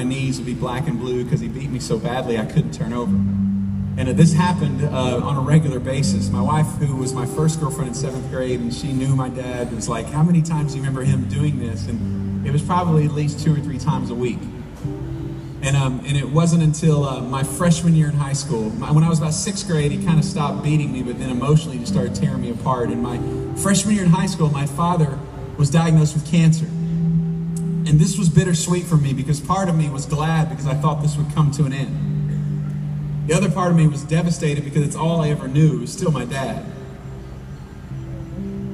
my knees would be black and blue because he beat me so badly I couldn't turn over. And this happened on a regular basis. My wife, who was my first girlfriend in 7th grade, and she knew my dad, was like, how many times do you remember him doing this? And it was probably at least 2 or 3 times a week. And it wasn't until my freshman year in high school, when I was about 6th grade, he kind of stopped beating me, but then emotionally he started tearing me apart. In my freshman year in high school, my father was diagnosed with cancer. And this was bittersweet for me because part of me was glad because I thought this would come to an end. The other part of me was devastated because it's all I ever knew. It was still my dad.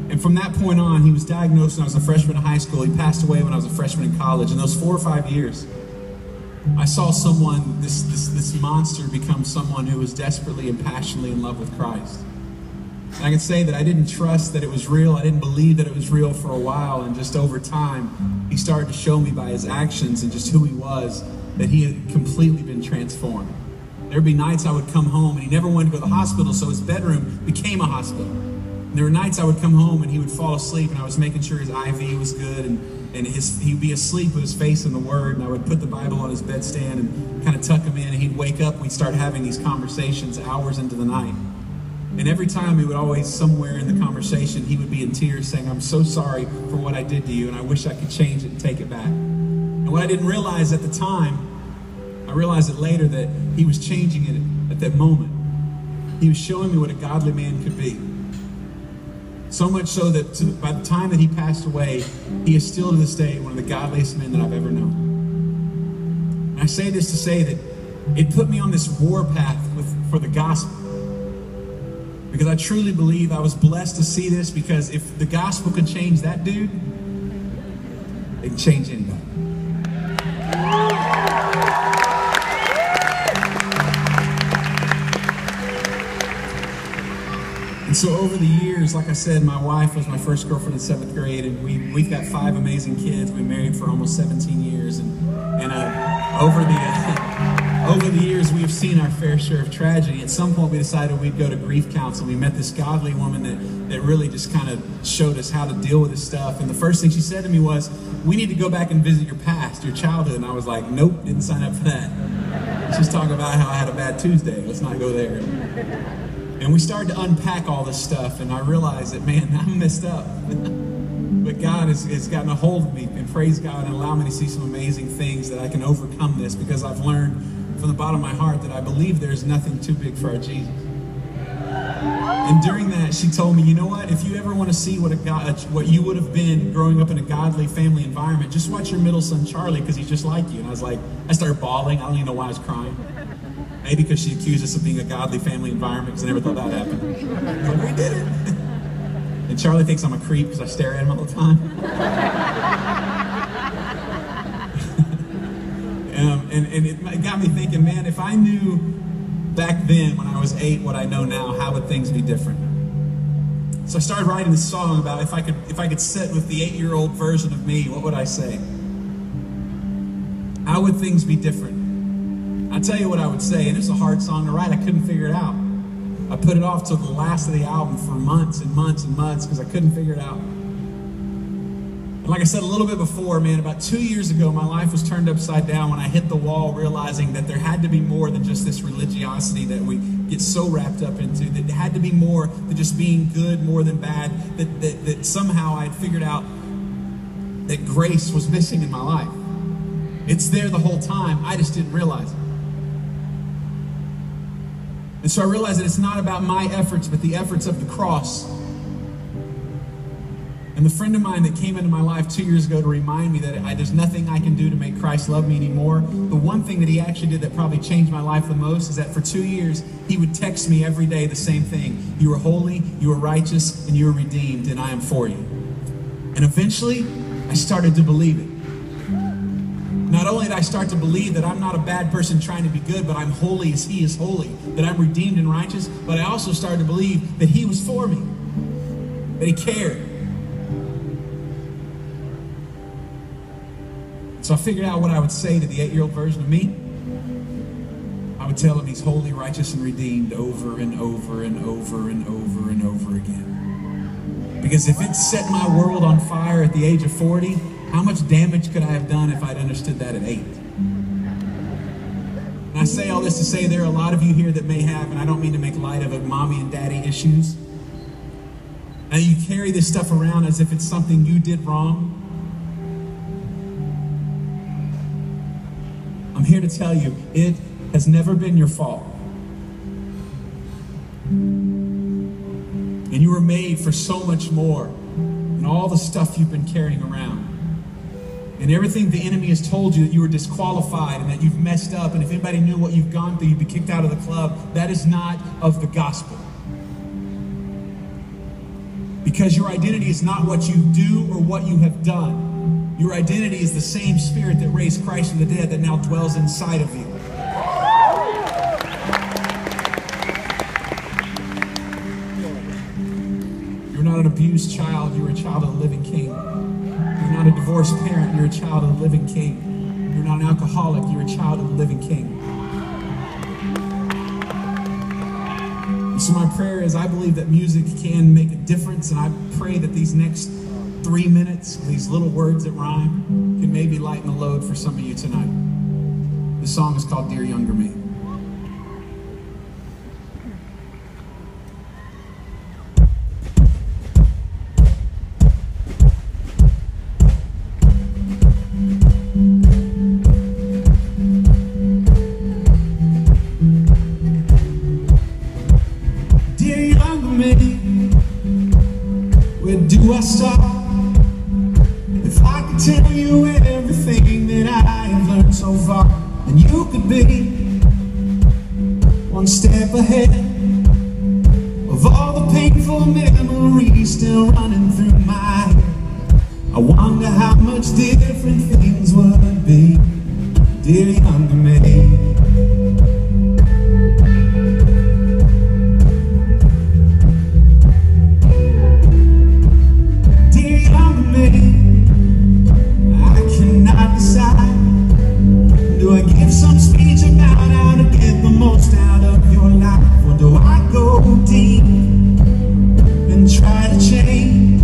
And from that point on, he was diagnosed when I was a freshman in high school. He passed away when I was a freshman in college. In those 4 or 5 years, I saw someone, this monster, become someone who was desperately and passionately in love with Christ. And I can say that I didn't trust that it was real. I didn't believe that it was real for a while. And just over time, he started to show me by his actions and just who he was that he had completely been transformed. There'd be nights I would come home and he never wanted to go to the hospital, so his bedroom became a hospital. And there were nights I would come home and he would fall asleep and I was making sure his IV was good and he'd be asleep with his face in the Word, and I would put the Bible on his bedstand and kind of tuck him in, and he'd wake up and we'd start having these conversations hours into the night. And every time he would always, somewhere in the conversation, he would be in tears saying, I'm so sorry for what I did to you and I wish I could change it and take it back. And what I didn't realize at the time, I realized it later, that he was changing it at that moment. He was showing me what a godly man could be. So much so that by the time that he passed away, he is still to this day one of the godliest men that I've ever known. And I say this to say that it put me on this war path for the gospel. Because I truly believe I was blessed to see this, because if the gospel could change that dude, it can change anybody. And so over the years, like I said, my wife was my first girlfriend in 7th grade, and we've got 5 amazing kids. We married for almost 17 years, and over the years, we've seen our fair share of tragedy. At some point, we decided we'd go to grief counsel. We met this godly woman that really just kind of showed us how to deal with this stuff. And the first thing she said to me was, we need to go back and visit your past, your childhood. And I was like, nope, didn't sign up for that. Let's just talk about how I had a bad Tuesday. Let's not go there. And we started to unpack all this stuff, and I realized that, man, I'm messed up. But God has gotten a hold of me, and praise God, and allowed me to see some amazing things that I can overcome this, because I've learned from the bottom of my heart that I believe there's nothing too big for our Jesus. And during that, she told me, you know what? If you ever want to see what you would have been growing up in a godly family environment, just watch your middle son, Charlie, because he's just like you. And I was like, I started bawling. I don't even know why I was crying. Maybe because she accused us of being a godly family environment, because I never thought that happened. But we did it. And Charlie thinks I'm a creep because I stare at him all the time. And it got me thinking, man, if I knew back then when I was 8 what I know now, how would things be different? So I started writing this song about if I could sit with the 8-year-old version of me, what would I say? How would things be different? I'll tell you what I would say, and it's a hard song to write. I couldn't figure it out. I put it off till the last of the album for months and months and months because I couldn't figure it out. And like I said a little bit before, man, about 2 years ago, my life was turned upside down when I hit the wall, realizing that there had to be more than just this religiosity that we get so wrapped up into. That there had to be more than just being good, more than bad. That somehow I had figured out that grace was missing in my life. It's there the whole time. I just didn't realize it. And so I realized that it's not about my efforts, but the efforts of the cross. And the friend of mine that came into my life 2 years ago to remind me that there's nothing I can do to make Christ love me anymore, the one thing that he actually did that probably changed my life the most is that for 2 years, he would text me every day the same thing. You are holy, you are righteous, and you are redeemed, and I am for you. And eventually, I started to believe it. Not only did I start to believe that I'm not a bad person trying to be good, but I'm holy as he is holy, that I'm redeemed and righteous, but I also started to believe that he was for me, that he cared. So I figured out what I would say to the 8-year-old version of me. I would tell him he's holy, righteous, and redeemed over and over and over and over and over again. Because if it set my world on fire at the age of 40, how much damage could I have done if I'd understood that at 8? say all this to say there are a lot of you here that may have, and I don't mean to make light of it, mommy and daddy issues. And you carry this stuff around as if it's something you did wrong. I'm here to tell you, it has never been your fault. And you were made for so much more than all the stuff you've been carrying around. And everything the enemy has told you that you were disqualified and that you've messed up, and if anybody knew what you've gone through, you'd be kicked out of the club, that is not of the gospel. Because your identity is not what you do or what you have done. Your identity is the same spirit that raised Christ from the dead that now dwells inside of you. You're not an abused child, you're a child of the living King. You're not a divorced parent, you're a child of the living King. You're not an alcoholic, you're a child of the living King. And so my prayer is, I believe that music can make a difference, and I pray that these next 3 minutes, these little words that rhyme, can maybe lighten the load for some of you tonight. The song is called Dear Younger Me. Where do I start? If I could tell you everything that I have learned so far, then you could be one step ahead of all the painful memories still running through my head. I wonder how much different things would be, dear younger me. Do I give some speech about how to get the most out of your life? Or do I go deep and try to change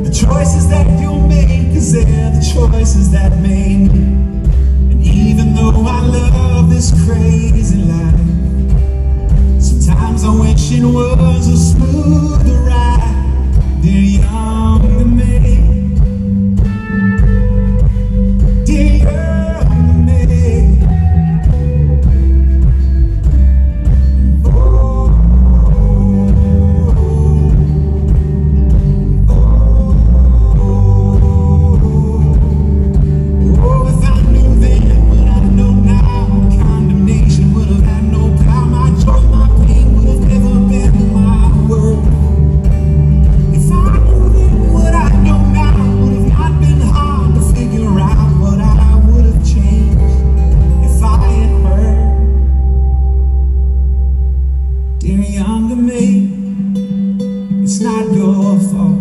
the choices that you'll make? 'Cause they're the choices that made me. And even though I love this crazy life, sometimes I wish it was a smoother ride, dear younger me. Dear younger me, it's not your fault.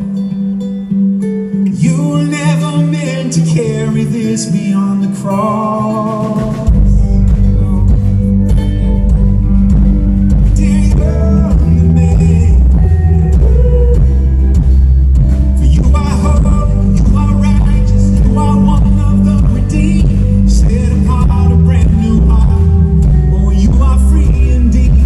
You were never meant to carry this beyond the cross. Dear younger me, for you are holy, you are righteous, you are one of the redeemed, set apart a brand new heart. Oh, you are free indeed.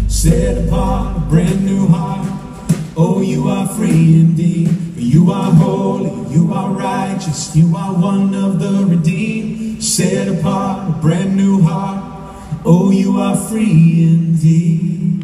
Set apart, a brand new heart. Oh, you are free indeed. You are holy, you are righteous, you are one of the redeemed. Set apart, a brand new heart. Oh, you are free indeed.